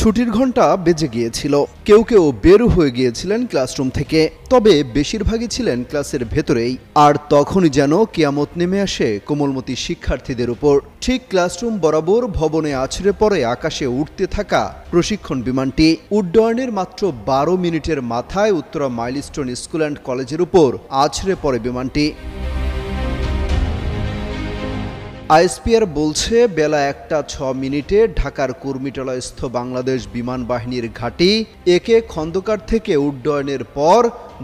ছুটির ঘন্টা বেজে গিয়েছিল। কেউ কেউ বের হয়ে গিয়েছিলেন ক্লাসরুম থেকে, তবে বেশিরভাগই ছিলেন ক্লাসের ভেতরেই। আর তখনই যেন কিয়ামত নেমে আসে কোমলমতি শিক্ষার্থীদের উপর। ঠিক ক্লাসরুম বরাবর ভবনে আছড়ে পড়ে আকাশে উঠতে থাকা প্রশিক্ষণ বিমানটি। উড্ডয়নের মাত্র 12 মিনিটের মাথায় উত্তরা মাইলস্টোন স্কুল অ্যান্ড কলেজের উপর আছড়ে পড়ে বিমানটি। আইএসপিআর বলছে বেলা 1টা 6 মিনিটে ঢাকার কুর্মিটোলাস্থ বাংলাদেশ বিমান বাহিনীর ঘাঁটি একে খন্দকার থেকে উড্ডয়নের পর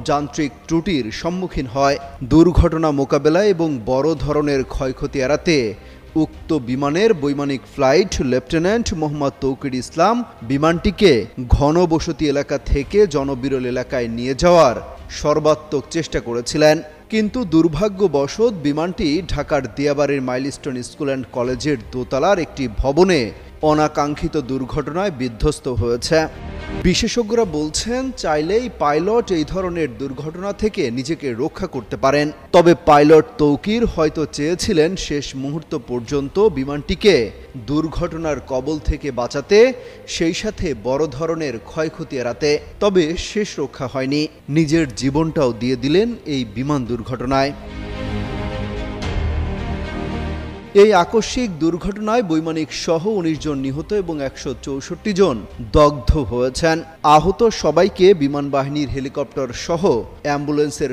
যান্ত্রিক ত্রুটির সম্মুখীন হয়। দুর্ঘটনা মোকাবেলায় এবং বড় ধরনের ক্ষয়ক্ষতি এড়াতে উক্ত বিমানের বৈমানিক ফ্লাইট লেফটেন্যান্ট মোহাম্মদ তৌকির ইসলাম বিমানটিকে ঘনবসতি এলাকা থেকে জনবিরল এলাকায় নিয়ে যাওয়ার সর্বাত্মক চেষ্টা করেছিলেন। কিন্তু দুর্ভাগ্যবশত বিমানটি ঢাকার দিয়াবাড়ির মাইলস্টোন স্কুল অ্যান্ড কলেজের দোতলার একটি ভবনে অনাকাঙ্ক্ষিত দুর্ঘটনায় বিধ্বস্ত হয়েছে। বিশেষজ্ঞরা বলছেন চাইলেই পাইলট এই ধরনের দুর্ঘটনা থেকে নিজেকে রক্ষা করতে পারেন। তবে পাইলট তৌকির হয়তো চেয়েছিলেন শেষ মুহূর্ত পর্যন্ত বিমানটিকে দুর্ঘটনার কবল থেকে বাঁচাতে, সেই সাথে বড় ধরনের ক্ষয়ক্ষতি এড়াতে। তবে শেষ রক্ষা হয়নি, নিজের জীবনটাও দিয়ে দিলেন এই বিমান দুর্ঘটনায়। এই আকস্মিক দুর্ঘটনায় বৈমানিক সহ 19 জন নিহত এবং 164 জন দগ্ধ হয়েছেন। আহত সবাইকে বিমান বাহিনীর হেলিকপ্টার সহ অ্যাম্বুলেন্সের